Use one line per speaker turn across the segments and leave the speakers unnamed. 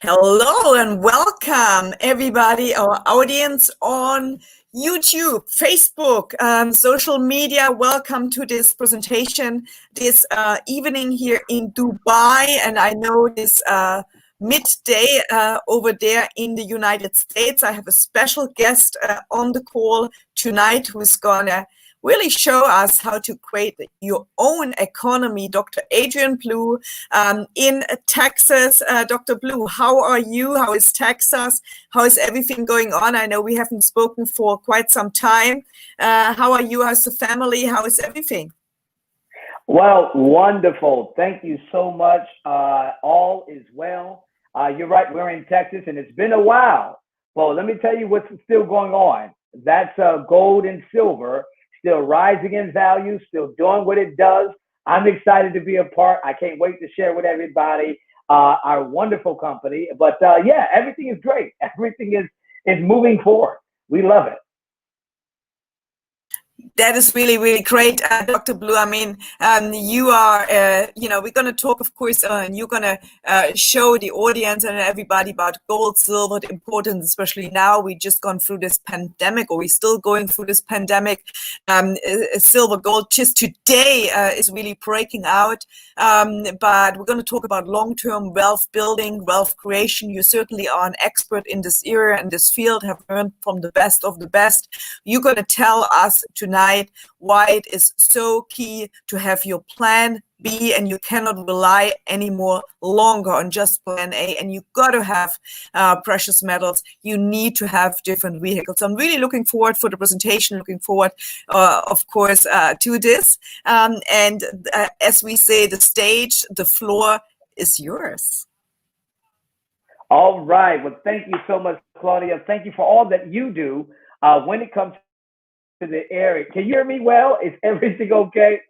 Hello and welcome, everybody, our audience on YouTube, Facebook, social media. Welcome to this presentation this evening here in Dubai. And I know this midday over there in the United States. I have a special guest on the call tonight who's going to really show us how to create your own economy. Dr. Adrian Blue in Texas. Dr. Blue, how are you? How is Texas? How is everything going on? I know we haven't spoken for quite some time. How are you? How's the family? How is everything?
Well, wonderful. Thank you so much. All is well. You're right. We're in Texas, and it's been a while. Well, let me tell you what's still going on. That's gold and silver still rising in value, still doing what it does. I'm excited to be a part. I can't wait to share with everybody our wonderful company. But yeah, everything is great. Everything is moving forward. We love it.
That is really, really great, Dr. Blue. I mean, you are, we're going to talk, of course, and you're going to show the audience and everybody about gold, silver, the importance, especially now. We just gone through this pandemic, or we're still going through this pandemic. Silver, gold, just today is really breaking out. But we're going to talk about long-term wealth building, wealth creation. You certainly are an expert in this area and this field, have learned from the best of the best. You're going to tell us tonight why it is so key to have your plan B, and you cannot rely anymore longer on just plan A, and you got to have precious metals. You need to have different vehicles. I'm really looking forward for the presentation, looking forward, of course, to this. And as we say, the stage, the floor is yours.
All right. Well, thank you so much, Claudia. Thank you for all that you do when it comes to the area. Can you hear me well? Is everything okay?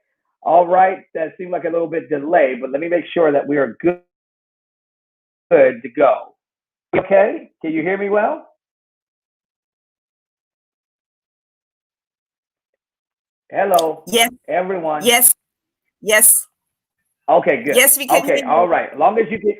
All right. That seemed like a little bit delayed, but let me make sure that we are good to go. Okay. Can you hear me well? Hello.
Yes.
Everyone.
Yes. Yes.
Okay, good.
Yes, we can
Okay.
hear you.
All right. As long as you can.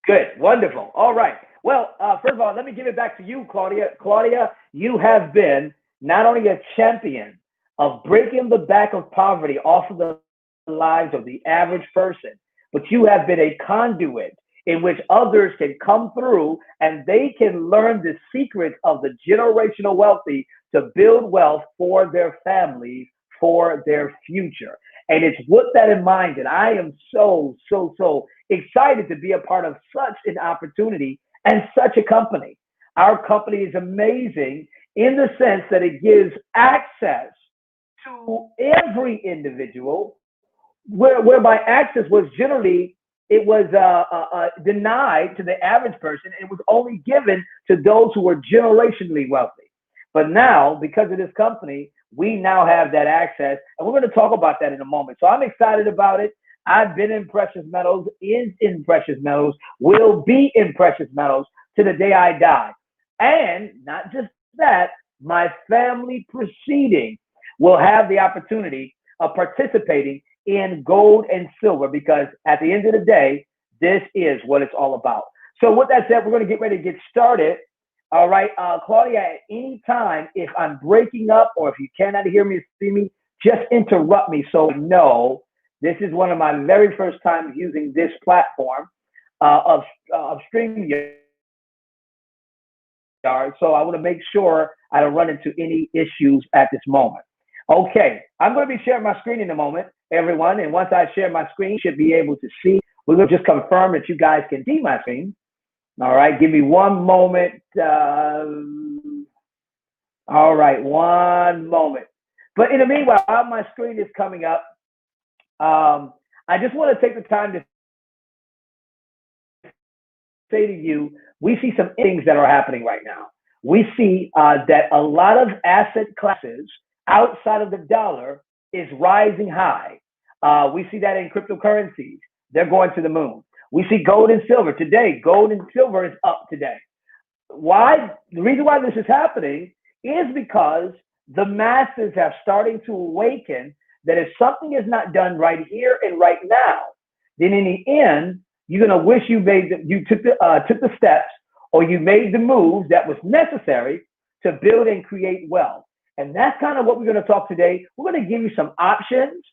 Good. Wonderful. All right. Well, first of all, let me give it back to you, Claudia. Claudia, you have been not only a champion of breaking the back of poverty off of the lives of the average person, but you have been a conduit in which others can come through and they can learn the secrets of the generational wealthy to build wealth for their families, for their future. And it's with that in mind that I am so excited to be a part of such an opportunity and such a company. Our company is amazing in the sense that it gives access to every individual, whereby access was generally it was denied to the average person. It was only given to those who were generationally wealthy. But now, because of this company, we now have that access, and we're going to talk about that in a moment. So I'm excited about it. I've been in precious metals, is in precious metals, will be in precious metals to the day I die. And not just that, my family proceeding will have the opportunity of participating in gold and silver, because at the end of the day, this is what it's all about. So with that said, we're going to get ready to get started. All right, Claudia, at any time, if I'm breaking up or if you cannot hear me or see me, just interrupt me so no. This is one of my very first times using this platform of StreamYard. So I want to make sure I don't run into any issues at this moment. Okay, I'm going to be sharing my screen in a moment, everyone. And once I share my screen, you should be able to see. We will just confirm that you guys can see my screen. All right, give me one moment. All right, one moment. But in the meanwhile, while my screen is coming up, I just want to take the time to say to you, we see some things that are happening right now. We see that a lot of asset classes outside of the dollar is rising high. We see that in cryptocurrencies. They're going to the moon. We see gold and silver. Today, gold and silver is up today. Why? The reason why this is happening is because the masses have starting to awaken that if something is not done right here and right now, then in the end, you're gonna wish you took the steps, or you made the moves that was necessary to build and create wealth. And that's kind of what we're going to talk today. We're going to give you some options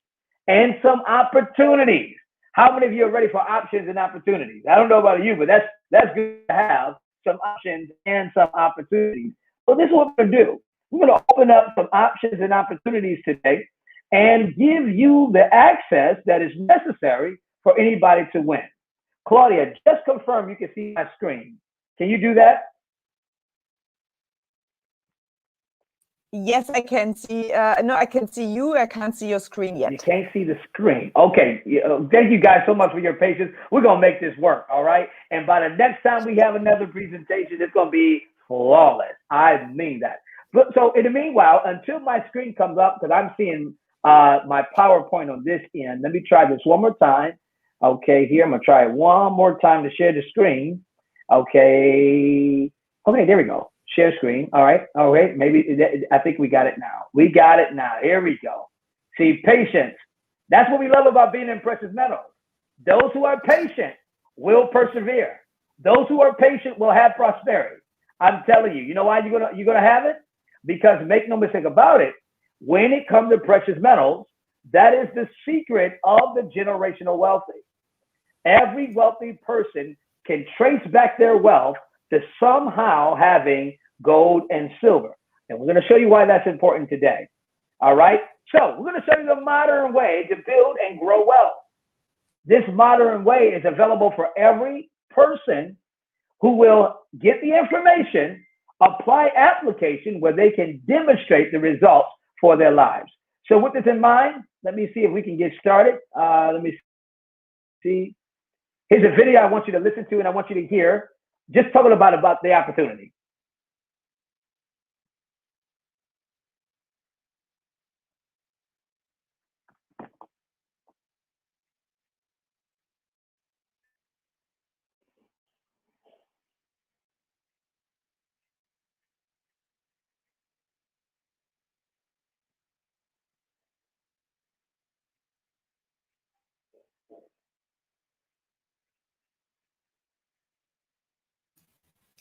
and some opportunities. How many of you are ready for options and opportunities? I don't know about you, but that's good to have some options and some opportunities. So this is what we're going to do. We're going to open up some options and opportunities today and give you the access that is necessary for anybody to win. Claudia, just confirm you can see my screen. Can you do that?
Yes, I can see. No, I can see you. I can't see your screen yet.
You can't see the screen. Okay. Thank you guys so much for your patience. We're going to make this work. All right. And by the next time we have another presentation, it's going to be flawless. I mean that. But so in the meanwhile, until my screen comes up, because I'm seeing my PowerPoint on this end, let me try this one more time. Okay. Here, I'm going to try it one more time to share the screen. Okay. Okay. There we go. Share screen. All right. All right. Maybe I think we got it now. We got it now. Here we go. See, patience. That's what we love about being in precious metals. Those who are patient will persevere. Those who are patient will have prosperity. I'm telling you. You know why you're gonna have it? Because make no mistake about it. When it comes to precious metals, that is the secret of the generational wealthy. Every wealthy person can trace back their wealth to somehow having gold and silver. And we're going to show you why that's important today. All right. So we're going to show you the modern way to build and grow wealth. This modern way is available for every person who will get the information, apply application where they can demonstrate the results for their lives. So with this in mind, let me see if we can get started. Let me see. Here's a video I want you to listen to and I want you to hear. Just talking about the opportunity.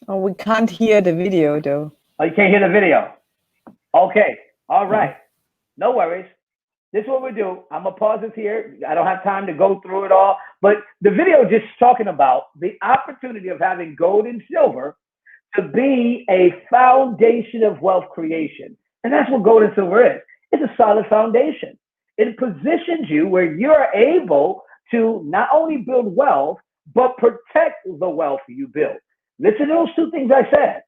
Oh, we can't hear the video though.
Oh, you can't hear the video. Okay. All right. No worries. This is what we do. I'm going to pause this here. I don't have time to go through it all, but the video just talking about the opportunity of having gold and silver to be a foundation of wealth creation. And that's what gold and silver is. It's a solid foundation. It positions you where you're able to not only build wealth, but protect the wealth you build. Listen to those two things I said.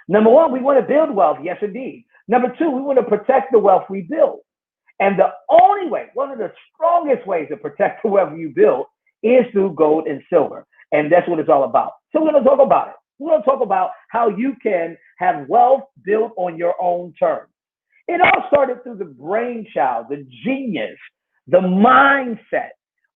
Number one, we want to build wealth. Yes, indeed. Number two, we want to protect the wealth we build. And the only way, one of the strongest ways to protect the wealth you build is through gold and silver. And that's what it's all about. So we're going to talk about it. We're going to talk about how you can have wealth built on your own terms. It all started through the brainchild, the genius, the mindset,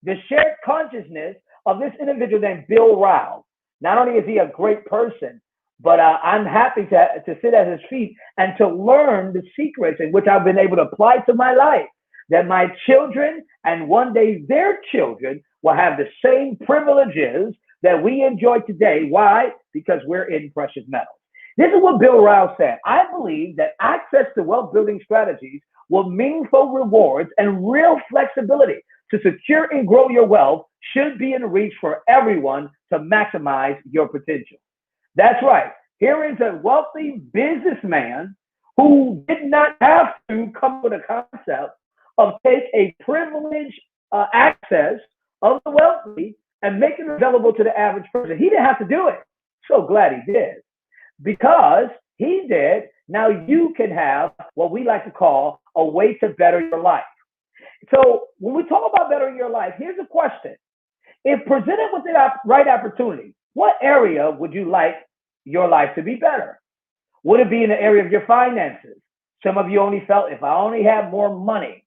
the shared consciousness of this individual named Bill Rao. Not only is he a great person, but I'm happy to sit at his feet and to learn the secrets in which I've been able to apply to my life, that my children and one day their children will have the same privileges that we enjoy today. Why? Because we're in precious metals. This is what Bill Rao said. I believe that access to wealth building strategies with meaningful rewards and real flexibility to secure and grow your wealth should be in reach for everyone to maximize your potential. That's right. Here is a wealthy businessman who did not have to come up with a concept of take a privileged access of the wealthy and make it available to the average person. He didn't have to do it. So glad he did. Because he did, now you can have what we like to call a way to better your life. So when we talk about bettering your life, here's a question. If presented with the right opportunity, what area would you like your life to be better? Would it be in the area of your finances? Some of you only felt, if I only have more money.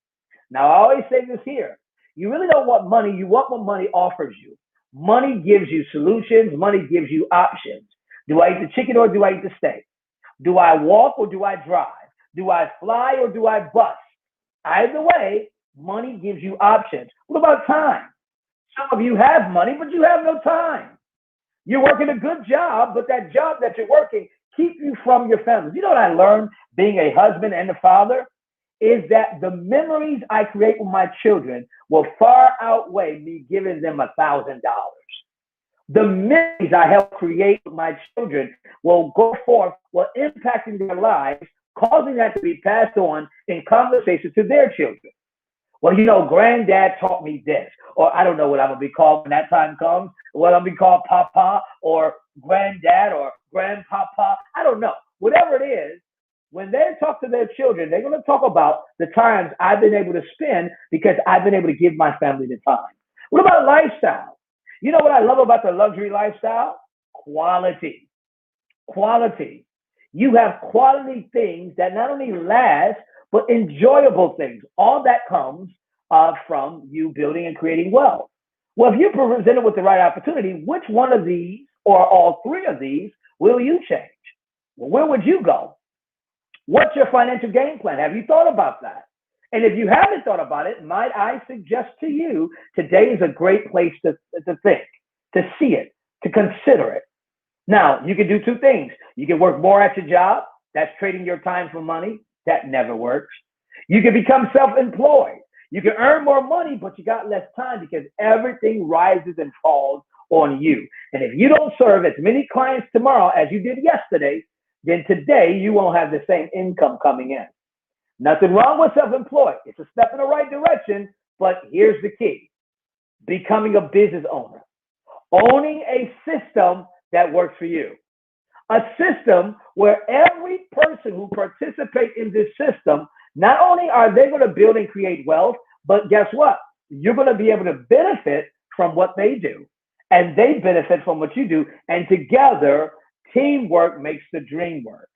Now, I always say this here. You really don't want money. You want what money offers you. Money gives you solutions. Money gives you options. Do I eat the chicken or do I eat the steak? Do I walk or do I drive? Do I fly or do I bus? Either way, money gives you options. What about time? Some of you have money, but you have no time. You're working a good job, but that job that you're working keeps you from your family. You know what I learned being a husband and a father? Is that the memories I create with my children will far outweigh me giving them $1,000. The memories I help create with my children will go forth, will impacting their lives, causing that to be passed on in conversation to their children. Well, you know, granddad taught me this, or I don't know what I'm going to be called when that time comes. What I'm going to be called papa or granddad or grandpapa. I don't know. Whatever it is, when they talk to their children, they're going to talk about the times I've been able to spend because I've been able to give my family the time. What about lifestyle? You know what I love about the luxury lifestyle? Quality. Quality. You have quality things that not only last, but enjoyable things. All that comes from you building and creating wealth. Well, if you're presented with the right opportunity, which one of these or all three of these will you change? Well, where would you go? What's your financial game plan? Have you thought about that? And if you haven't thought about it, might I suggest to you, today is a great place to think, to see it, to consider it. Now, you can do two things. You can work more at your job. That's trading your time for money. That never works. You can become self-employed. You can earn more money, but you got less time because everything rises and falls on you. And if you don't serve as many clients tomorrow as you did yesterday, then today you won't have the same income coming in. Nothing wrong with self-employed. It's a step in the right direction, but here's the key. Becoming a business owner. Owning a system that works for you. A system where every person who participates in this system, not only are they going to build and create wealth, but guess what? You're going to be able to benefit from what they do. And they benefit from what you do. And together, teamwork makes the dream work.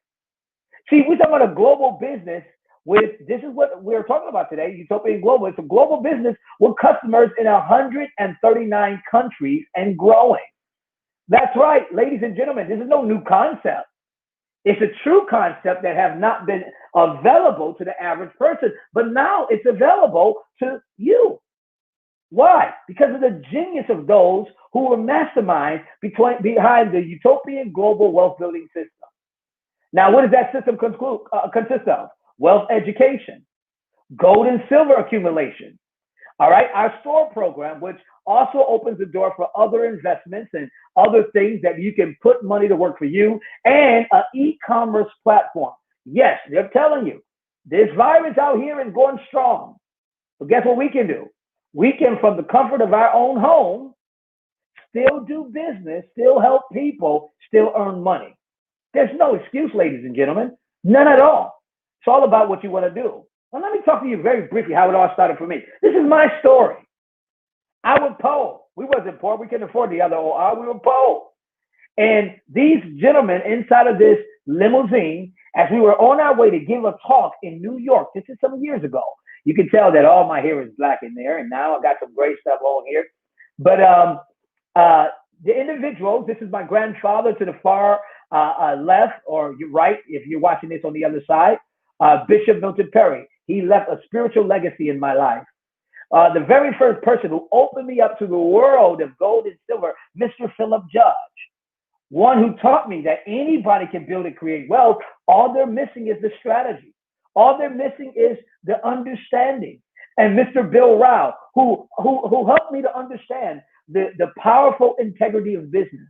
See, we're talking about a global business this is what we're talking about today, Utopian Global. It's a global business with customers in 139 countries and growing. That's right, ladies and gentlemen, this is no new concept. It's a true concept that have not been available to the average person, but now it's available to you. Why? Because of the genius of those who were masterminds behind the Utopian Global Wealth Building System. Now, what does that system consist of? Wealth education, gold and silver accumulation. All right, our store program, which also opens the door for other investments and other things that you can put money to work for you, and an e-commerce platform. Yes, they're telling you, this virus out here is going strong. But guess what we can do? We can, from the comfort of our own home, still do business, still help people, still earn money. There's no excuse, ladies and gentlemen, none at all. It's all about what you want to do. Well, let me talk to you very briefly how it all started for me. This is my story. I was poor. We wasn't poor. We couldn't afford the other OR. We were poor. And these gentlemen inside of this limousine, as we were on our way to give a talk in New York, this is some years ago. You can tell that all my hair is black in there, and now I got some gray stuff on here. But the individuals, this is my grandfather to the far left, or you're right if you're watching this on the other side, Bishop Milton Perry. He left a spiritual legacy in my life. The very first person who opened me up to the world of gold and silver, Mr. Philip Judge. One who taught me that anybody can build and create wealth. All they're missing is the strategy. All they're missing is the understanding. And Mr. Bill Rao, who helped me to understand the powerful integrity of business.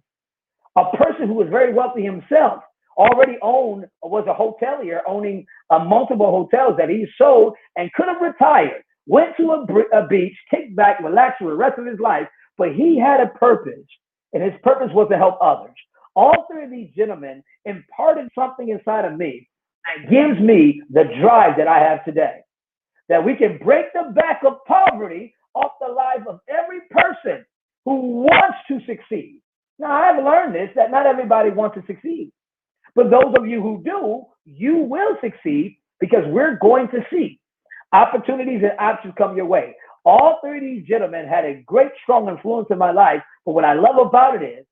A person who was very wealthy himself, already was a hotelier, owning multiple hotels that he sold and could have retired, went to a beach, kicked back, relaxed for the rest of his life, but he had a purpose, and his purpose was to help others. All three of these gentlemen imparted something inside of me that gives me the drive that I have today, that we can break the back of poverty off the life of every person who wants to succeed. Now, I've learned this, that not everybody wants to succeed. But those of you who do, you will succeed because we're going to see opportunities and options come your way. All three of these gentlemen had a great, strong influence in my life. But what I love about it is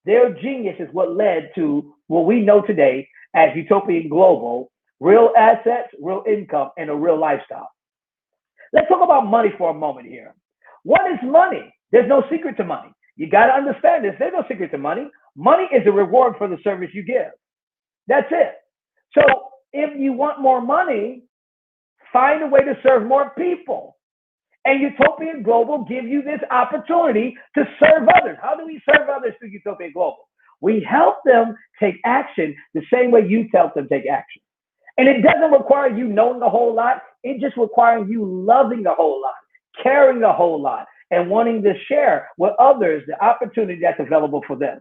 their genius is what led to what we know today as Utopian Global, real assets, real income, and a real lifestyle. Let's talk about money for a moment here. What is money? There's no secret to money. You got to understand this. There's no secret to money. Money is a reward for the service you give. That's it. So if you want more money, find a way to serve more people. And Utopian Global gives you this opportunity to serve others. How do we serve others through Utopian Global? We help them take action the same way you help them take action. And it doesn't require you knowing a whole lot. It just requires you loving a whole lot, caring a whole lot, and wanting to share with others the opportunity that's available for them.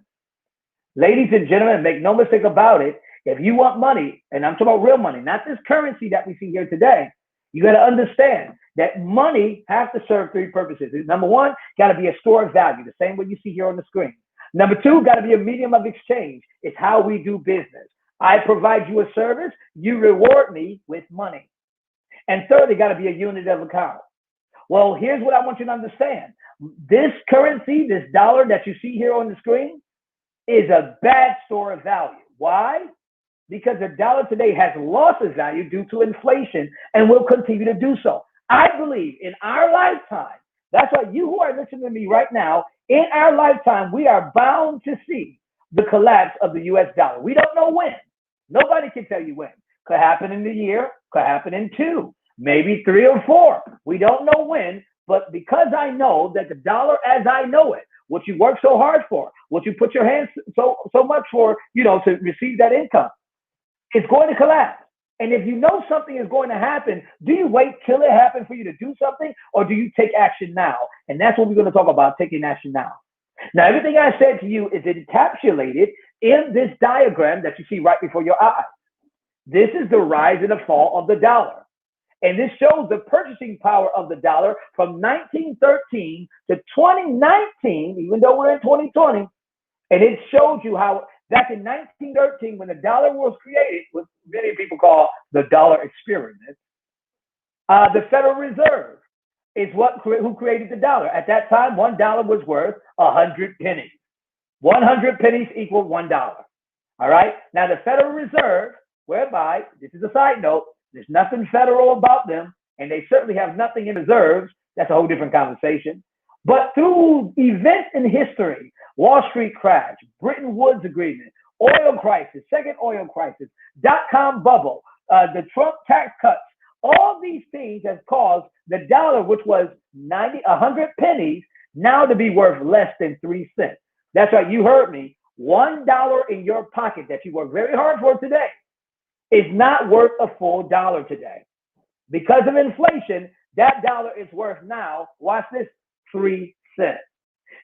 Ladies and gentlemen, make no mistake about it. If you want money, and I'm talking about real money, not this currency that we see here today, you got to understand that money has to serve three purposes. Number one, got to be a store of value, the same way you see here on the screen. Number two, got to be a medium of exchange. It's how we do business. I provide you a service, you reward me with money. And third, it got to be a unit of account. Well, here's what I want you to understand. This currency, this dollar that you see here on the screen, is a bad store of value. Why? Because the dollar today has lost its value due to inflation and will continue to do so. I believe in our lifetime, that's why you who are listening to me right now, in our lifetime, we are bound to see the collapse of the US dollar. We don't know when. Nobody can tell you when. Could happen in a year, could happen in 2, maybe 3 or 4. We don't know when, but because I know that the dollar as I know it, what you work so hard for, what you put your hands so much for, to receive that income, it's going to collapse. And if you know something is going to happen, do you wait till it happens for you to do something, or do you take action now? And that's what we're going to talk about, taking action now. Now, everything I said to you is encapsulated in this diagram that you see right before your eyes. This is the rise and the fall of the dollar. And this shows the purchasing power of the dollar from 1913 to 2019, even though we're in 2020. And it shows you how back in 1913, when the dollar was created, what many people call the dollar experiment, the Federal Reserve is who created the dollar. At that time, $1 was worth 100 pennies. 100 pennies equal $1. All right. Now, the Federal Reserve, whereby, this is a side note, there's nothing federal about them, and they certainly have nothing in reserves. That's a whole different conversation. But through events in history, Wall Street crash, Bretton Woods agreement, oil crisis, second oil crisis, dot-com bubble, the Trump tax cuts, all these things have caused the dollar, which was 100 pennies, now to be worth less than 3 cents. That's right, you heard me. $1 in your pocket that you work very hard for today is not worth a full dollar today. Because of inflation, that dollar is worth now, watch this, 3 cents.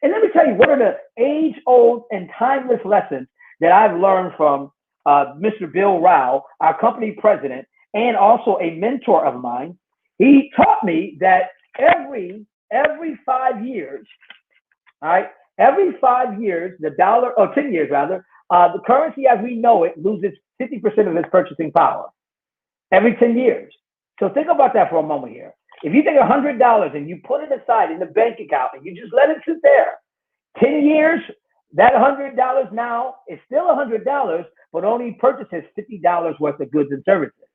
And let me tell you, what are the age-old and timeless lessons that I've learned from Mr. Bill Rao, our company president, and also a mentor of mine. He taught me that every 5 years, all right, every 5 years, the dollar, or 10 years rather, the currency as we know it loses 50% of its purchasing power every 10 years. So think about that for a moment here. If you take $100 and you put it aside in the bank account and you just let it sit there, 10 years, that $100 now is still $100, but only purchases $50 worth of goods and services.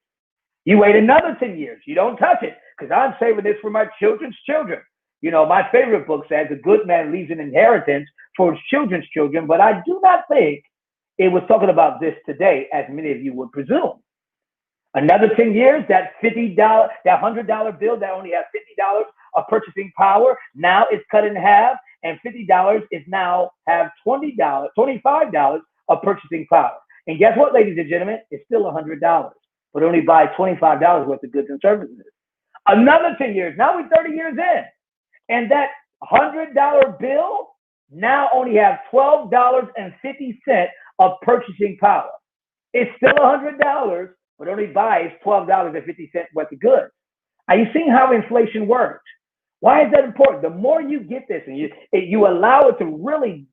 You wait another 10 years, you don't touch it, because I'm saving this for my children's children. My favorite book says a good man leaves an inheritance for his children's children, but I do not think it was talking about this today, as many of you would presume. Another 10 years, that $50, that $100 bill that only has $50 of purchasing power, now it's cut in half, and $50 is now have $25 of purchasing power. And guess what, ladies and gentlemen? It's still $100, but only buys $25 worth of goods and services. Another 10 years, now we're 30 years in, and that $100 bill now only has $12.50 of purchasing power. It's still $100, but only buys $12.50 worth of goods. Are you seeing how inflation works? Why is that important? The more you get this and you allow it to really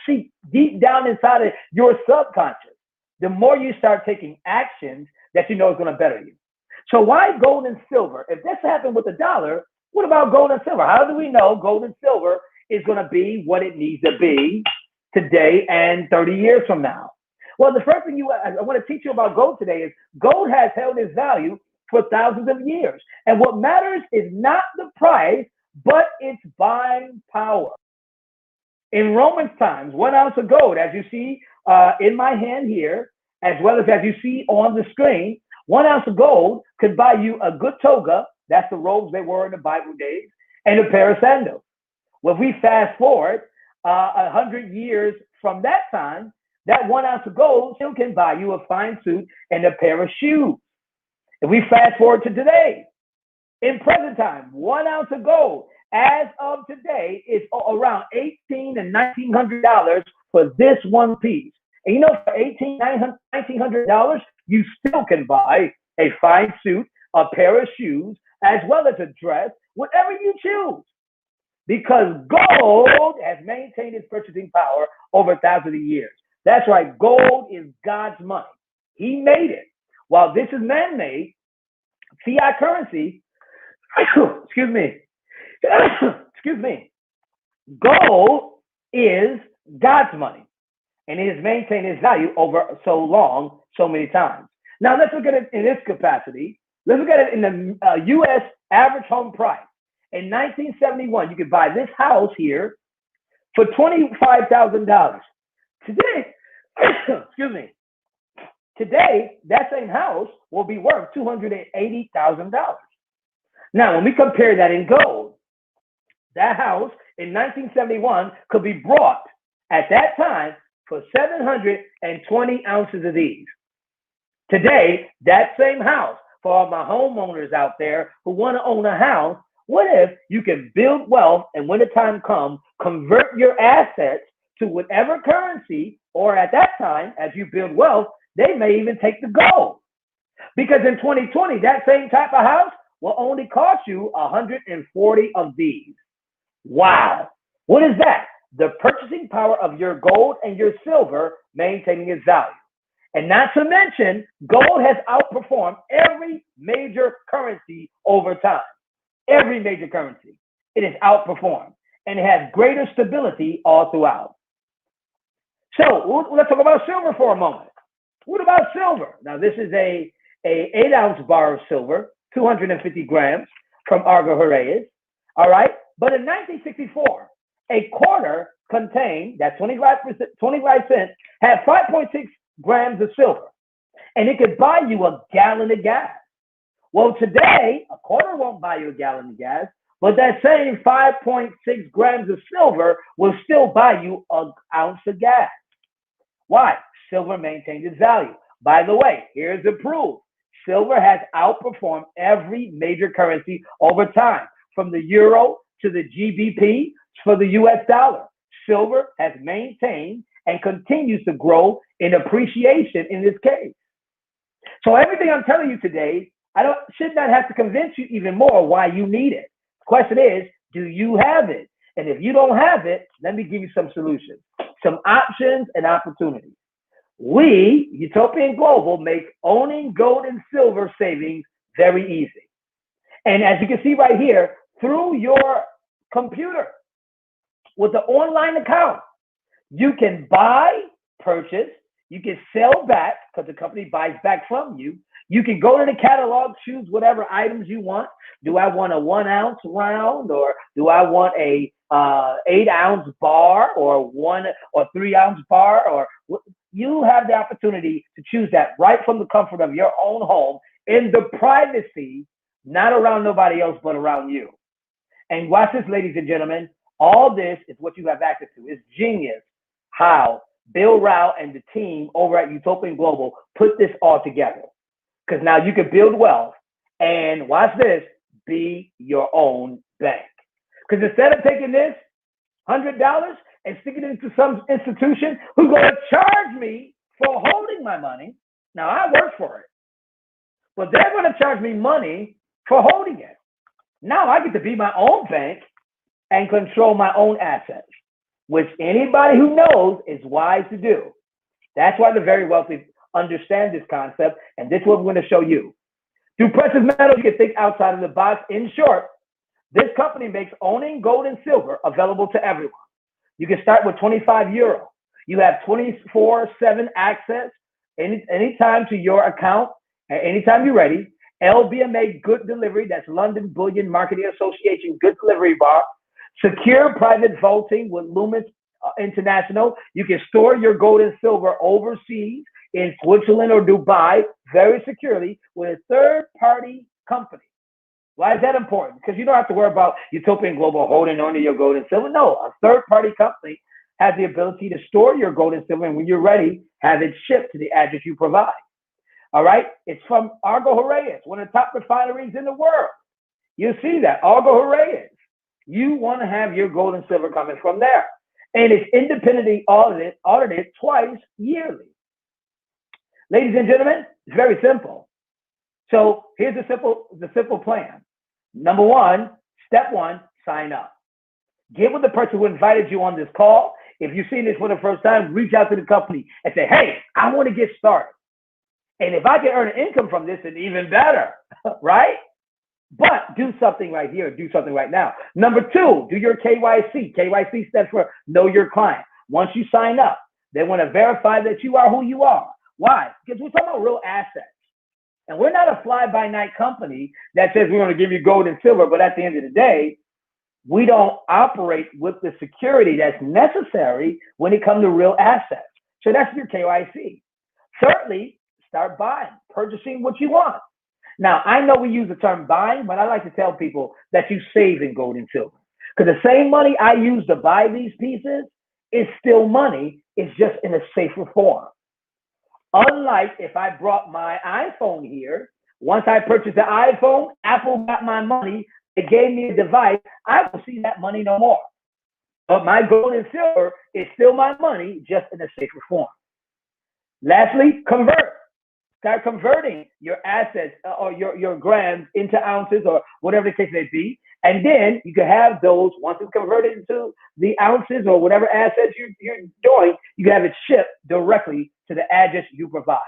seep deep down inside of your subconscious, the more you start taking actions that you know is going to better you. So why gold and silver? If this happened with the dollar, what about gold and silver? How do we know gold and silver is going to be what it needs to be today and 30 years from now? Well, the first thing I want to teach you about gold today is gold has held its value for thousands of years. And what matters is not the price, but its buying power. In Romans times, 1 ounce of gold, as you see in my hand here, as well as you see on the screen, 1 ounce of gold could buy you a good toga, that's the robes they wore in the Bible days, and a pair of sandals. Well, if we fast forward 100 years from that time, that 1 ounce of gold still can buy you a fine suit and a pair of shoes. If we fast forward to today, in present time, 1 ounce of gold as of today is around $1,800 and $1,900 for this one piece. And you know, for $1,800, $1,900, you still can buy a fine suit, a pair of shoes, as well as a dress, whatever you choose. Because gold has maintained its purchasing power over thousands of years. That's right, gold is God's money. He made it. While this is man-made, fiat currency, excuse me, gold is God's money. And it has maintained its value over so long, so many times. Now, let's look at it in this capacity. Let's look at it in the U.S. average home price. In 1971, you could buy this house here for $25,000. Today, excuse me, today, that same house will be worth $280,000. Now, when we compare that in gold, that house in 1971 could be brought at that time for 720 ounces of these. Today, that same house, for all my homeowners out there who want to own a house, what if you can build wealth and when the time comes, convert your assets to whatever currency, or at that time, as you build wealth, they may even take the gold. Because in 2020, that same type of house will only cost you 140 of these. Wow. What is that? The purchasing power of your gold and your silver maintaining its value. And not to mention, gold has outperformed every major currency over time. Every major currency. It has outperformed. And it has greater stability all throughout. So let's talk about silver for a moment. What about silver? Now, this is a 8-ounce bar of silver, 250 grams from Argo Jerez. All right. But in 1964, a quarter contained, that 25 cents, had 5.6 grams of silver. And it could buy you a gallon of gas. Well, today, a quarter won't buy you a gallon of gas, but that same 5.6 grams of silver will still buy you an ounce of gas. Why? Silver maintains its value. By the way, here's the proof. Silver has outperformed every major currency over time, from the euro to the GBP for the US dollar. Silver has maintained and continues to grow in appreciation in this case. So everything I'm telling you today, should not have to convince you even more why you need it. The question is, do you have it? And if you don't have it, let me give you some solutions, some options and opportunities. We, Utopian Global, make owning gold and silver savings very easy. And as you can see right here, through your computer, with the online account, you can buy, purchase, you can sell back because the company buys back from you. You can go to the catalog, choose whatever items you want. Do I want a 1 ounce round, or do I want a 8-ounce bar, or 1 or 3 ounce bar? Or you have the opportunity to choose that right from the comfort of your own home in the privacy, not around nobody else, but around you. And watch this, ladies and gentlemen. All this is what you have access to. It's genius how Bill Rao and the team over at Utopian Global put this all together. Because now you can build wealth and, watch this, be your own bank. Because instead of taking this $100 and sticking it into some institution who's going to charge me for holding my money, now I work for it, but they're going to charge me money for holding it. Now I get to be my own bank and control my own assets, which anybody who knows is wise to do. That's why the very wealthy understand this concept, and this is what we're going to show you. Through precious metals, you can think outside of the box. In short, this company makes owning gold and silver available to everyone. You can start with €25. You have 24/7 access anytime to your account, anytime you're ready. LBMA Good Delivery, that's London Bullion Marketing Association Good Delivery Bar. Secure private vaulting with Loomis International. You can store your gold and silver overseas in Switzerland or Dubai very securely with a third-party company. Why is that important? Because you don't have to worry about Utopian Global holding onto your gold and silver. No, a third-party company has the ability to store your gold and silver, and when you're ready, have it shipped to the address you provide. All right? It's from Argo Horreyes, one of the top refineries in the world. You see that, Argo Horreyes. You want to have your gold and silver coming from there. And it's independently audited twice yearly. Ladies and gentlemen, it's very simple. So here's the simple plan. Number one, step one, sign up. Get with the person who invited you on this call. If you've seen this for the first time, reach out to the company and say, hey, I want to get started. And if I can earn an income from this, then even better, right? But do something right here, do something right now. Number two, do your KYC. KYC stands for Know Your Client. Once you sign up, they want to verify that you are who you are. Why? Because we're talking about real assets. And we're not a fly-by-night company that says we're going to give you gold and silver, but at the end of the day, we don't operate with the security that's necessary when it comes to real assets. So that's your KYC. Thirdly, start buying, purchasing what you want. Now, I know we use the term buying, but I like to tell people that you save in gold and silver. Because the same money I use to buy these pieces is still money. It's just in a safer form. Unlike if I brought my iPhone here, once I purchased the iPhone, Apple got my money, it gave me a device, I will see that money no more. But my gold and silver is still my money, just in a safer form. Lastly, convert. Start converting your assets or your grams into ounces or whatever the case may be. And then you can have those, once it's converted into the ounces or whatever assets you're doing, you can have it shipped directly to the address you provide.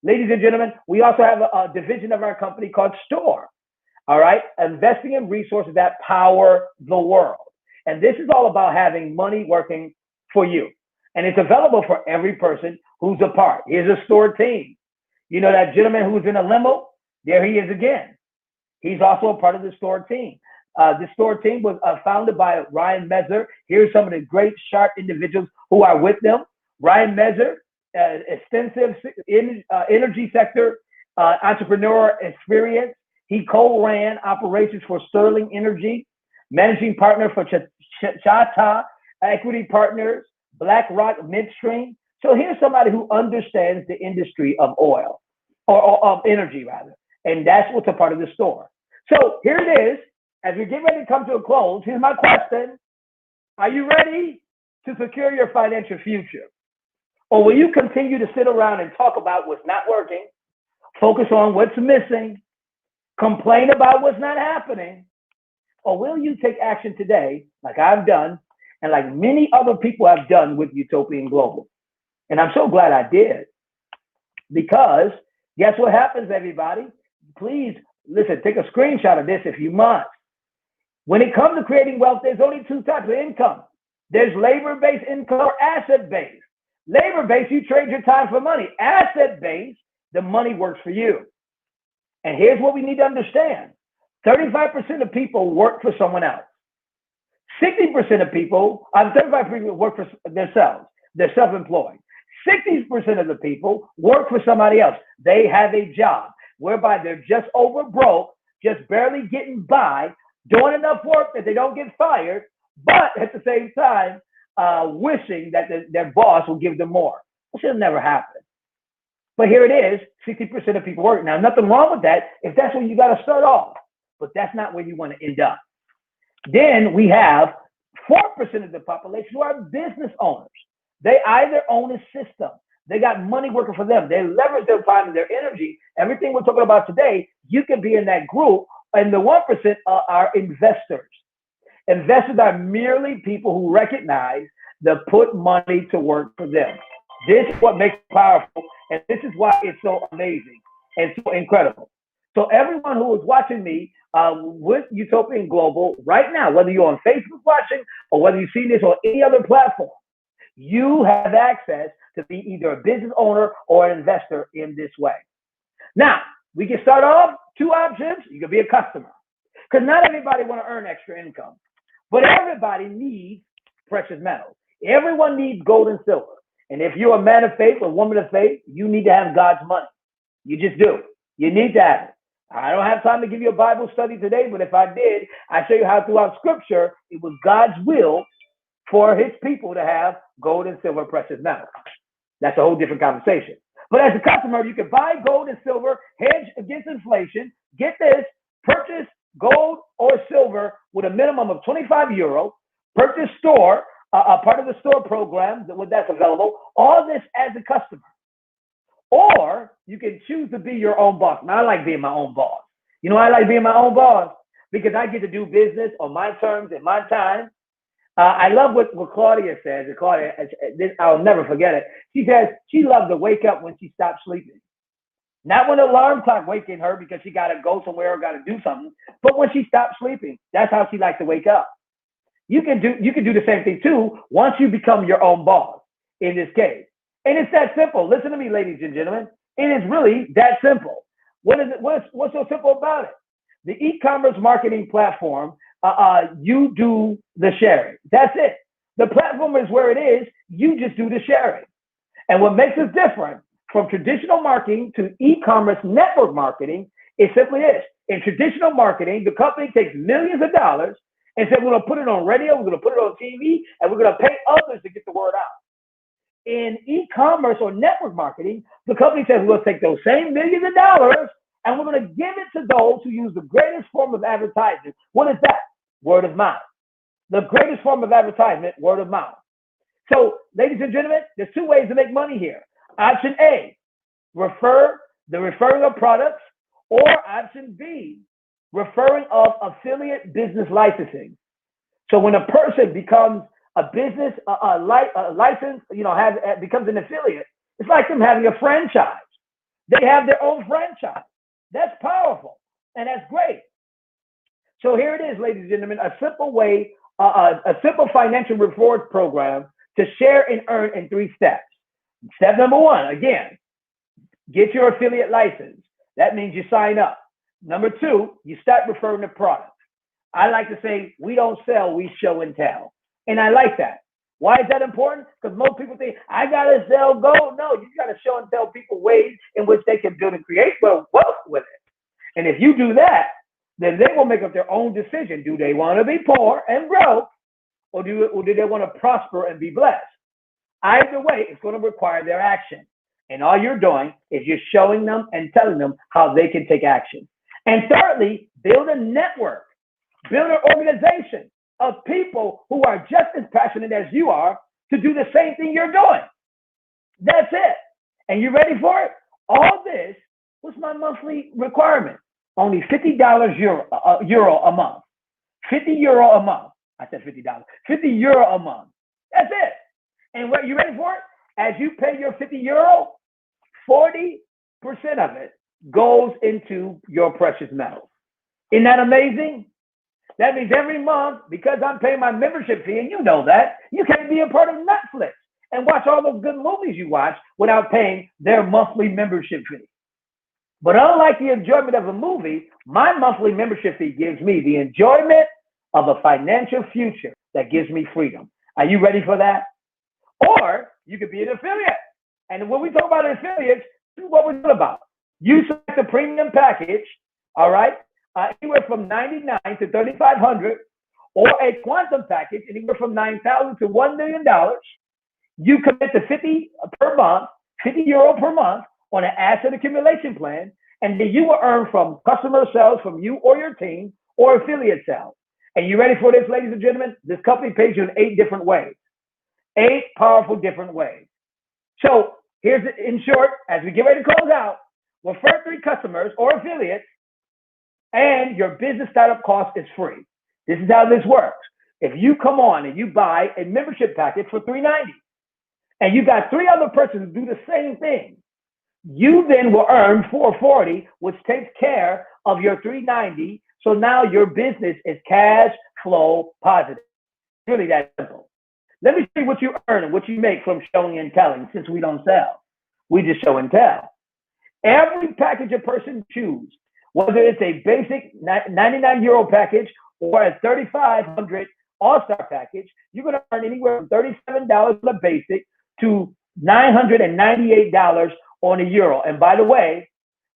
Ladies and gentlemen, we also have a division of our company called Store. All right, investing in resources that power the world. And this is all about having money working for you. And it's available for every person who's a part. Here's a Store team. You know that gentleman who's in a limo? There he is again. He's also a part of the Store team. The Store team was founded by Ryan Messer. Here's some of the great, sharp individuals who are with them. Ryan Messer, extensive energy sector entrepreneur experience. He co-ran operations for Sterling Energy, managing partner for Chata Equity Partners, BlackRock Midstream. So here's somebody who understands the industry of oil, or of energy rather. And that's what's a part of the Store. So here it is. As we get ready to come to a close, here's my question. Are you ready to secure your financial future? Or will you continue to sit around and talk about what's not working, focus on what's missing, complain about what's not happening? Or will you take action today, like I've done, and like many other people have done with Utopian Global? And I'm so glad I did. Because guess what happens, everybody? Please, listen, take a screenshot of this if you must. When it comes to creating wealth, there's only two types of income. There's labor-based income or asset-based. Labor-based, you trade your time for money. Asset-based, the money works for you. And here's what we need to understand. 35% of people work for someone else. 60% of people, 35% people work for themselves. They're self-employed. 60% of the people work for somebody else. They have a job whereby they're just over broke, just barely getting by, doing enough work that they don't get fired, but at the same time, wishing that their boss will give them more. It should never happen. But here it is, 60% of people work. Now, nothing wrong with that if that's where you got to start off, but that's not where you want to end up. Then we have 4% of the population who are business owners. They either own a system, they got money working for them, they leverage their time and their energy. Everything we're talking about today, you can be in that group. And the 1% are investors. Investors are merely people who recognize the put money to work for them. This is what makes it powerful, and this is why it's so amazing and so incredible. So everyone who is watching me with Utopian Global right now, whether you're on Facebook watching or whether you've seen this on any other platform, you have access to be either a business owner or an investor in this way. Now, We can start off 2 options. You can be a customer. Because not everybody want to earn extra income. But everybody needs precious metals. Everyone needs gold and silver. And if you're a man of faith or woman of faith, you need to have God's money. You just do. You need to have it. I don't have time to give you a Bible study today, but if I did, I'd show you how throughout Scripture, it was God's will for his people to have gold and silver precious metals. That's a whole different conversation. But as a customer, you can buy gold and silver, hedge against inflation, get this, purchase gold or silver with a minimum of 25 euro, purchase store, a part of the store program that's available, all this as a customer. Or you can choose to be your own boss. Now, I like being my own boss. You know why I like being my own boss? Because I get to do business on my terms and my time. I love what Claudia says. Claudia, I'll never forget it. She says she loves to wake up when she stops sleeping. Not when the alarm clock waking her because she got to go somewhere or got to do something, but when she stops sleeping. That's how she likes to wake up. You can do the same thing too once you become your own boss in this case. And it's that simple. Listen to me, ladies and gentlemen. It is really that simple. What is it? What's so simple about it? The e-commerce marketing platform, you do the sharing. That's it. The platform is where it is. You just do the sharing. And what makes us different from traditional marketing to e-commerce network marketing is simply this. In traditional marketing, the company takes millions of dollars and said, we're going to put it on radio, we're going to put it on TV, and we're going to pay others to get the word out. In e-commerce or network marketing, the company says, we'll take those same millions of dollars and we're going to give it to those who use the greatest form of advertising. What is that? Word of mouth. The greatest form of advertisement, word of mouth. So, ladies and gentlemen, there's 2 ways to make money here. Option A, referring of products, or option B, referring of affiliate business licensing. So when a person becomes a business license, becomes an affiliate, it's like them having a franchise. They have their own franchise. That's powerful, and that's great. So here it is, ladies and gentlemen, a simple way, a simple financial rewards program to share and earn in 3 steps. Step number 1, again, get your affiliate license. That means you sign up. Number 2, you start referring to products. I like to say, we don't sell, we show and tell. And I like that. Why is that important? Because most people think, I got to sell gold. No, you got to show and tell people ways in which they can build and create wealth with it. And if you do that, then they will make up their own decision. Do they want to be poor and broke, or do they want to prosper and be blessed? Either way, it's going to require their action. And all you're doing is you're showing them and telling them how they can take action. And thirdly, build a network, build an organization of people who are just as passionate as you are to do the same thing you're doing. That's it. And you ready for it? All this was my monthly requirement. Only $50 euro a month. 50 euro a month. I said $50. 50 euro a month. That's it. And what, you ready for it? As you pay your 50 euro, 40% of it goes into your precious metals. Isn't that amazing? That means every month, because I'm paying my membership fee, and you know that, you can't be a part of Netflix and watch all those good movies you watch without paying their monthly membership fee. But unlike the enjoyment of a movie, my monthly membership fee gives me the enjoyment of a financial future that gives me freedom. Are you ready for that? Or you could be an affiliate. And when we talk about affiliates, this is what we're talking about. You select the premium package, all right, anywhere from $99 to $3,500, or a quantum package, anywhere from $9,000 to $1 million. You commit to 50 per month, 50 euro per month on an asset accumulation plan, and then you will earn from customer sales from you or your team, or affiliate sales. And you ready for this, ladies and gentlemen? This company pays you in 8 different ways. 8 powerful different ways. So here's, in short, as we get ready to close out, refer 3 customers or affiliates, and your business startup cost is free. This is how this works. If you come on and you buy a membership package for $390, and you got 3 other persons who do the same thing, you then will earn $440, which takes care of your $390. So now your business is cash flow positive. It's really that simple. Let me see what you earn and what you make from showing and telling, since we don't sell. We just show and tell. Every package a person chooses, whether it's a basic 99 euro package or a 3,500 all-star package, you're going to earn anywhere from $37 on the basic to $998 on a euro. And by the way,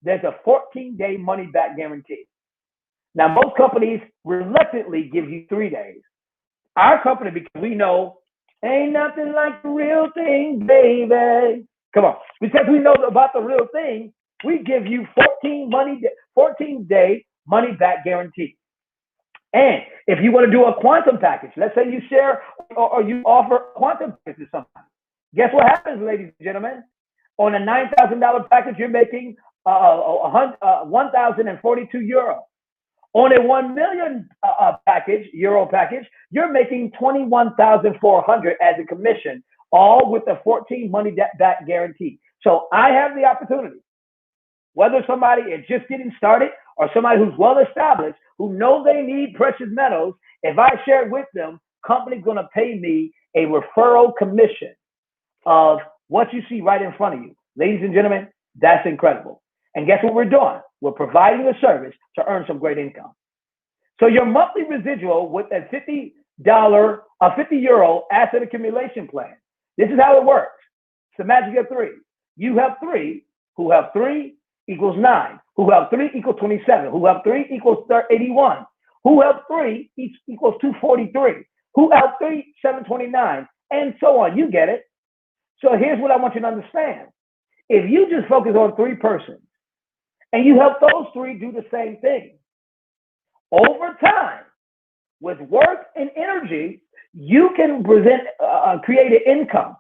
there's a 14-day money-back guarantee. Now, most companies reluctantly give you 3 days. Our company, because we know ain't nothing like the real thing, baby. Come on. Because we know about the real thing, we give you 14-day money-back guarantee. And if you want to do a quantum package, let's say you share or you offer a quantum package to somebody, guess what happens, ladies and gentlemen? On a $9,000 package, you're making 1,042 euro. On a 1 million euro package, you're making 21,400 as a commission, all with a 14 money back guarantee. So I have the opportunity, whether somebody is just getting started or somebody who's well established, who know they need precious metals, if I share it with them, company's going to pay me a referral commission of what you see right in front of you. Ladies and gentlemen, that's incredible. And guess what we're doing? We're providing a service to earn some great income. So your monthly residual with a $50 euro asset accumulation plan. This is how it works. It's the magic of 3. You have 3, who have 3 equals 9, who have 3 equals 27, who have 3 equals 81, who have 3 equals 243, who have 3, 729, and so on. You get it. So here's what I want you to understand. If you just focus on 3 persons, and you help those 3 do the same thing, over time, with work and energy, you can create an income.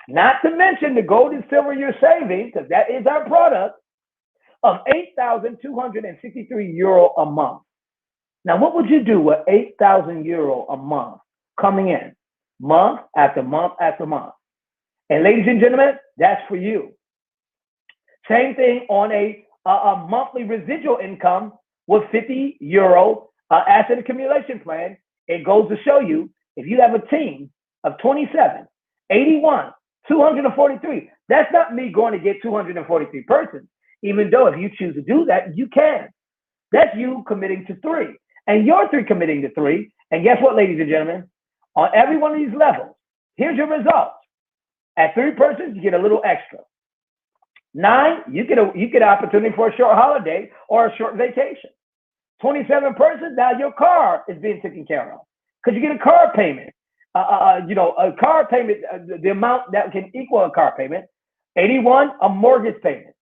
Not to mention the gold and silver you're saving, because that is our product, of 8,263 euro a month. Now, what would you do with 8,000 euro a month coming in, month after month after month? And ladies and gentlemen, that's for you. Same thing on a monthly residual income with 50 euro asset accumulation plan. It goes to show you, if you have a team of 27, 81, 243, that's not me going to get 243 persons, even though if you choose to do that, you can. That's you committing to 3. And your 3 committing to 3. And guess what, ladies and gentlemen? On every one of these levels, here's your results. At 3 persons, you get a little extra. 9, you get an opportunity for a short holiday or a short vacation. 27 persons, now your car is being taken care of because you get a car payment. A car payment, the amount that can equal a car payment. 81, a mortgage payment.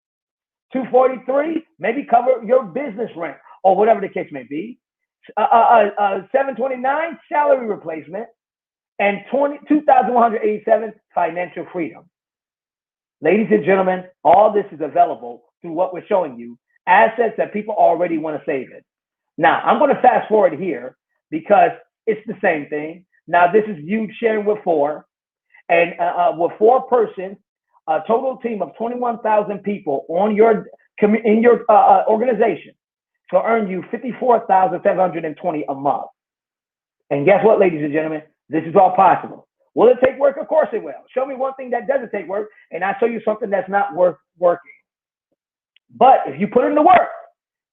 243, maybe cover your business rent or whatever the case may be. 729, salary replacement, and 2,187, financial freedom. Ladies and gentlemen, all this is available through what we're showing you, assets that people already want to save it. Now, I'm going to fast forward here because it's the same thing. Now, this is you sharing with 4, and with 4 persons, a total team of 21,000 people in your organization to earn you 54,720 a month. And guess what, ladies and gentlemen? This is all possible. Will it take work? Of course it will. Show me one thing that doesn't take work, and I'll show you something that's not worth working. But if you put in the work,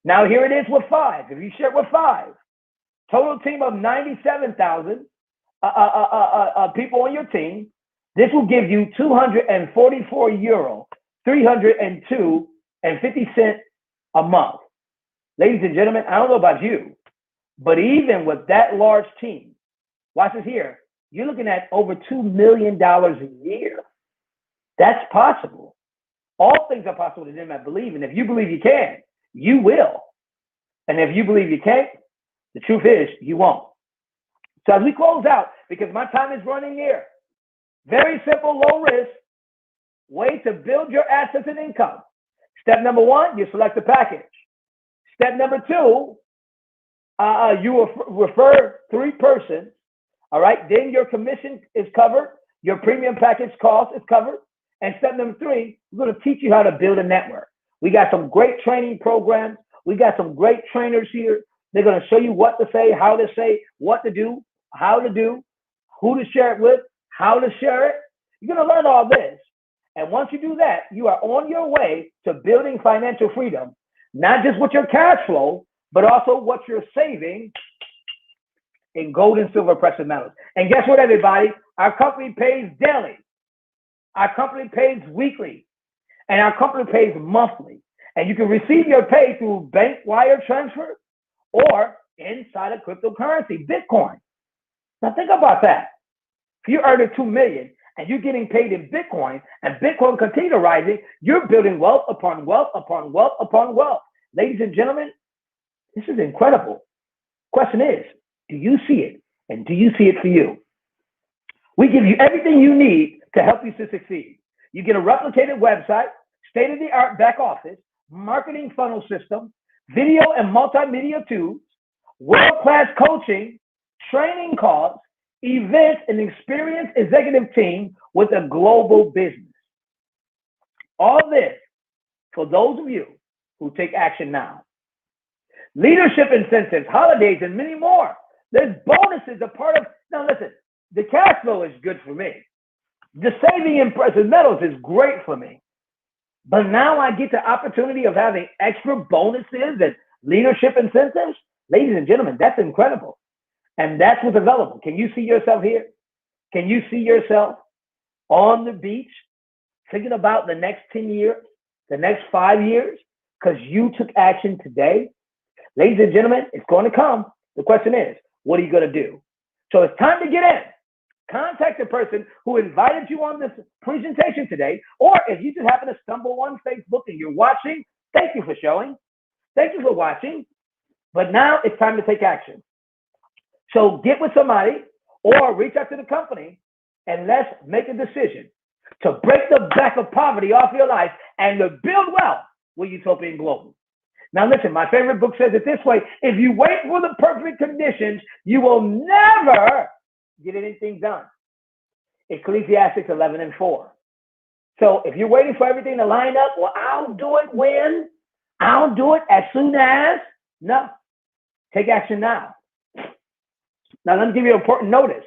now here it is with 5. If you share with 5, total team of 97,000 people on your team, this will give you 244 euro, 302.50 cents a month. Ladies and gentlemen, I don't know about you, but even with that large team, watch this here, you're looking at over $2 million a year. That's possible. All things are possible to them that believe. And if you believe you can, you will. And if you believe you can't, the truth is you won't. So as we close out, because my time is running near, very simple, low risk way to build your assets and income. Step number 1, you select the package. Step number 2, you refer 3 persons. All right, then your commission is covered. Your premium package cost is covered. And step number 3, we're going to teach you how to build a network. We got some great training programs. We got some great trainers here. They're going to show you what to say, how to say, what to do, how to do, who to share it with, how to share it. You're going to learn all this. And And once you do that, you are on your way to building financial freedom, not just with your cash flow, but also what you're saving in gold and silver precious metals. And guess what, everybody? Our company pays daily. Our company pays weekly. And our company pays monthly. And you can receive your pay through bank wire transfer or inside of cryptocurrency, Bitcoin. Now think about that. If you're earning $2 million and you're getting paid in Bitcoin, and Bitcoin continue to rising, you're building wealth upon wealth upon wealth upon wealth. Ladies and gentlemen, this is incredible. Question is, do you see it? And do you see it for you? We give you everything you need to help you to succeed. You get a replicated website, state-of-the-art back office, marketing funnel system, video and multimedia tools, world-class coaching, training calls, events, and experienced executive team with a global business. All this for those of you who take action now. Leadership incentives, holidays, and many more. There's bonuses a part of. Now listen, the cash flow is good for me. The saving in precious metals is great for me. But now I get the opportunity of having extra bonuses and leadership incentives. Ladies and gentlemen, that's incredible. And that's what's available. Can you see yourself here? Can you see yourself on the beach thinking about the next 10 years, the next 5 years, because you took action today? Ladies and gentlemen, it's going to come. The question is, what are you going to do? So it's time to get in. Contact the person who invited you on this presentation today, or if you just happen to stumble on Facebook and you're watching, thank you for showing. Thank you for watching. But now it's time to take action. So get with somebody or reach out to the company and let's make a decision to break the back of poverty off your life and to build wealth with Utopian Global. Now listen, my favorite book says it this way: if you wait for the perfect conditions, you will never get anything done. Ecclesiastes 11:4. So if you're waiting for everything to line up, well, I'll do it when? I'll do it as soon as? No. Take action now. Now, let me give you an important notice.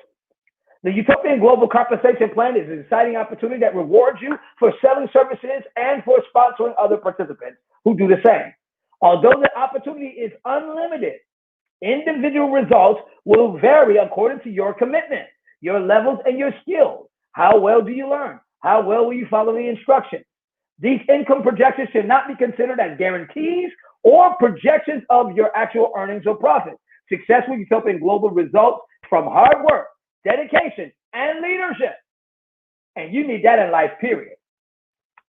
The Utopian Global Compensation Plan is an exciting opportunity that rewards you for selling services and for sponsoring other participants who do the same. Although the opportunity is unlimited, individual results will vary according to your commitment, your levels, and your skills. How well do you learn? How well will you follow the instructions? These income projections should not be considered as guarantees or projections of your actual earnings or profits. Success with Utopian Global results from hard work, dedication, and leadership. And you need that in life, period.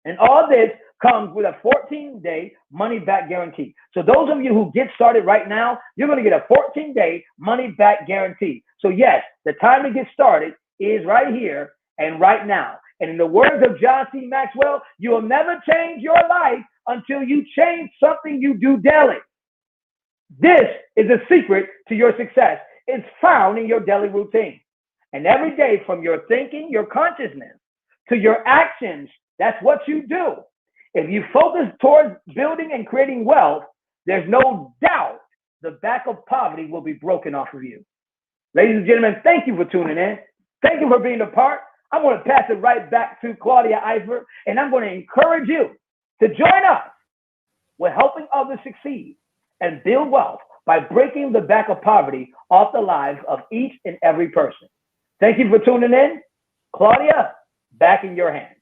And all this comes with a 14-day money-back guarantee. So those of you who get started right now, you're going to get a 14-day money-back guarantee. So yes, the time to get started is right here and right now. And in the words of John C. Maxwell, you will never change your life until you change something you do daily. This is a secret to your success. It's found in your daily routine. And every day, from your thinking, your consciousness, to your actions, that's what you do. If you focus towards building and creating wealth, there's no doubt the back of poverty will be broken off of you. Ladies and gentlemen, thank you for tuning in. Thank you for being a part. I'm going to pass it right back to Claudia Eifert, and I'm going to encourage you to join us with helping others succeed and build wealth by breaking the back of poverty off the lives of each and every person. Thank you for tuning in. Claudia, back in your hands.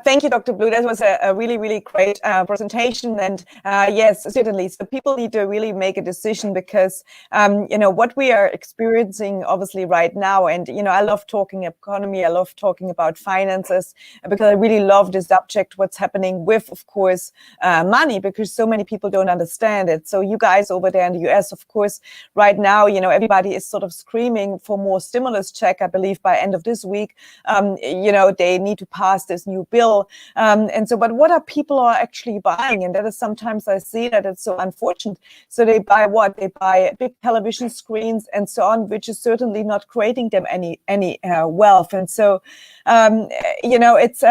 Thank you, Dr. Blue. That was a really, really great presentation. And yes, certainly. So people need to really make a decision because, what we are experiencing obviously right now, and, I love talking economy. I love talking about finances because I really love the subject, what's happening with, of course, money, because so many people don't understand it. So you guys over there in the US, of course, right now, everybody is sort of screaming for more stimulus check. I believe by end of this week, they need to pass this new bill. But what are people are actually buying? And that is sometimes I see that it's so unfortunate. So they buy what? They buy big television screens and so on, which is certainly not creating them any wealth. And so, it's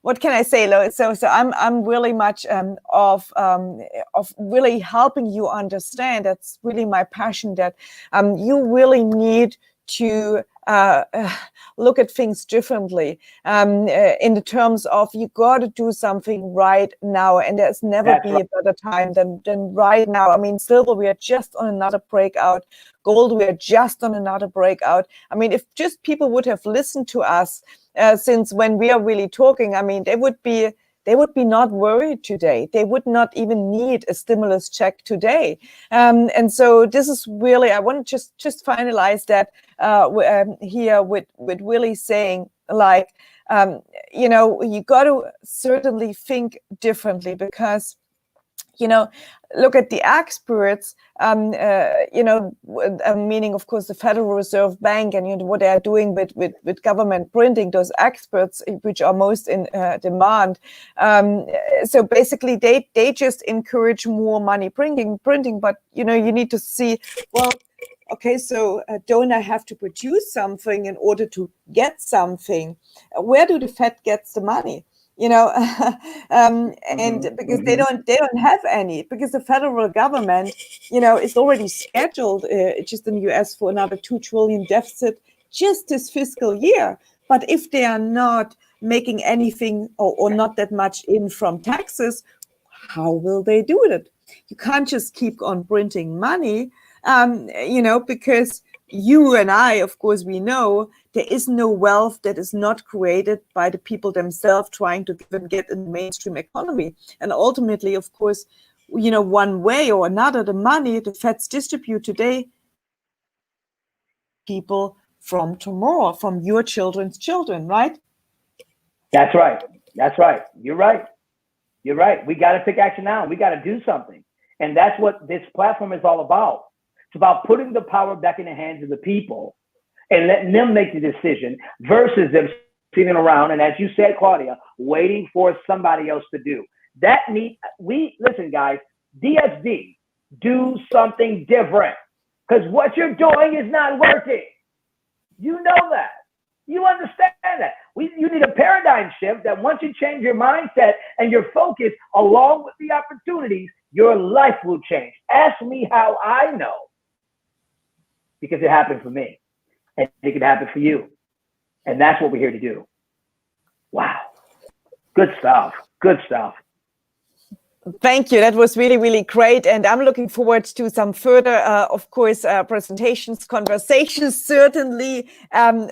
what can I say, Lo? So I'm really much of really helping you understand. That's really my passion. That you really need to look at things differently in the terms of you got to do something right now, and there's never be a better time than right now. I mean, silver, we are just on another breakout. Gold, we are just on another breakout. I mean, if just people would have listened to us since when we are really talking, I mean, they would be not worried today. They would not even need a stimulus check today. And so this is really, I want to just finalize that here with really saying, like, you got to certainly think differently, because look at the experts, meaning, of course, the Federal Reserve Bank, and what they are doing with government printing, those experts, which are most in demand. So basically, they just encourage more money printing, but, you need to see, well, okay, so don't I have to produce something in order to get something? Where do the Fed gets the money? And because they don't have any, because the federal government, is already scheduled just in the US for another 2 trillion deficit just this fiscal year. But if they are not making anything or not that much in from taxes, how will they do it? You can't just keep on printing money, because you and I, of course, we know there is no wealth that is not created by the people themselves trying to give and get in the mainstream economy. And ultimately, of course, one way or another, the money the Feds distribute today, people from tomorrow, from your children's children, right?
That's right. That's right. You're right. You're right. We got to take action now. We got to do something. And that's what this platform is all about. It's about putting the power back in the hands of the people and letting them make the decision versus them sitting around and, as you said, Claudia, waiting for somebody else to do. Listen, guys, DSD, do something different, because what you're doing is not working. You know that. You understand that. You need a paradigm shift that once you change your mindset and your focus along with the opportunities, your life will change. Ask me how I know. Because it happened for me, and it could happen for you. And that's what we're here to do. Wow. Good stuff. Good stuff.
Thank you. That was really, really great. And I'm looking forward to some further, of course, presentations, conversations, certainly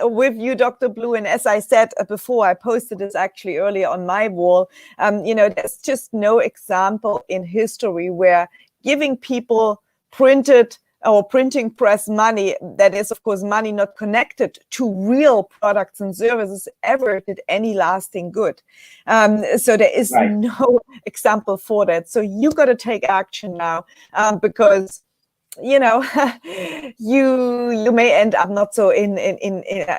with you, Dr. Blue. And as I said before, I posted this actually earlier on my wall. There's just no example in history where giving people printed or printing press money, that is, of course, money not connected to real products and services, ever did any lasting good. So there is no example for that. So you got to take action now, because you may end up not so in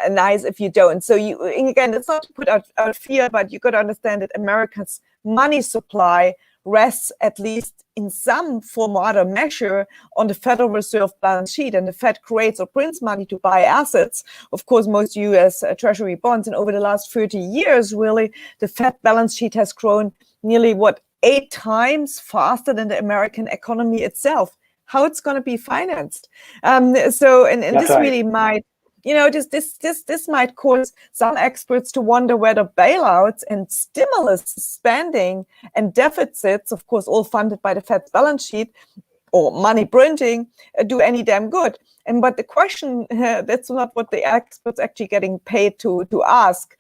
nice if you don't. So again, it's not to put out fear, but you got to understand that America's money supply rests, at least in some form or other measure, on the Federal Reserve balance sheet, and the Fed creates or prints money to buy assets. Of course, most U.S. Treasury bonds, and over the last 30 years, really, the Fed balance sheet has grown nearly 8 times faster than the American economy itself. How it's going to be financed? So this right. Really might. This might cause some experts to wonder whether bailouts and stimulus spending and deficits, of course, all funded by the Fed's balance sheet or money printing, do any damn good. But the question, that's not what the experts actually getting paid to ask,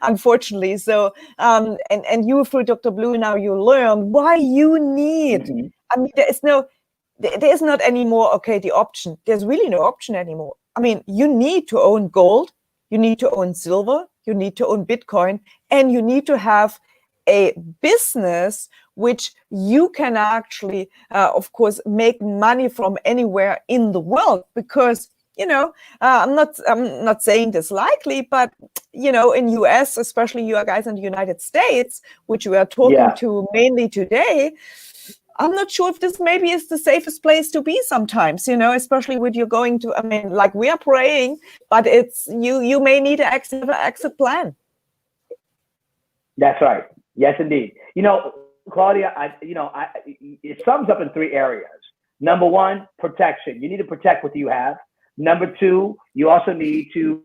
unfortunately. So, and you, through Dr. Blue, now you learn why you need. Mm-hmm. I mean, there's not anymore, the option. There's really no option anymore. I mean, you need to own gold, you need to own silver, you need to own Bitcoin, and you need to have a business which you can actually, of course, make money from anywhere in the world. Because, I'm not saying this lightly, but, in US, especially you guys in the United States, which we are talking to mainly today, I'm not sure if this maybe is the safest place to be sometimes, especially when you're going to, like we are praying, but it's, you may need an exit plan.
That's right. Yes, indeed. Claudia, it sums up in 3 areas. Number 1, protection. You need to protect what you have. Number two, you also need to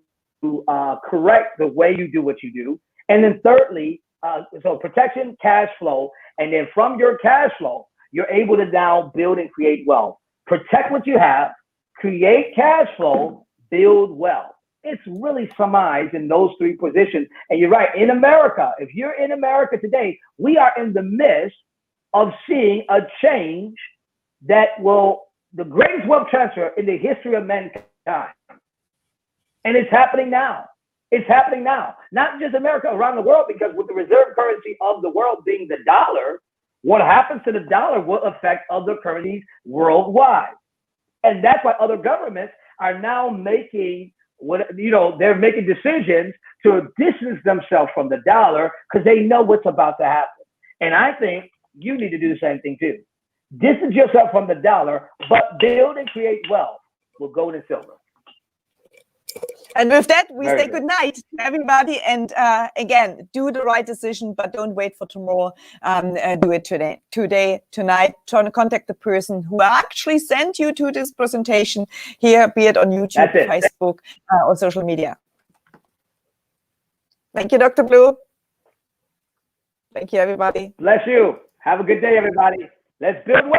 correct the way you do what you do. And then thirdly, so protection, cash flow, and then from your cash flow, you're able to now build and create wealth. Protect what you have, create cash flow, build wealth. It's really surmised in those three positions. And you're right, in America, if you're in America today, we are in the midst of seeing a change that will, the greatest wealth transfer in the history of mankind. And it's happening now. It's happening now. Not just America, around the world, because with the reserve currency of the world being the dollar, what happens to the dollar will affect other currencies worldwide. And that's why other governments are now making they're making decisions to distance themselves from the dollar because they know what's about to happen. And I think you need to do the same thing too. Distance yourself from the dollar, but build and create wealth with gold and silver.
And with that, we say good night to everybody. And again, do the right decision, but don't wait for tomorrow. Do it today, tonight. Try to contact the person who actually sent you to this presentation here, be it on YouTube, Facebook, or social media. Thank you, Dr. Blue. Thank you, everybody.
Bless you. Have a good day, everybody. Let's build wealth.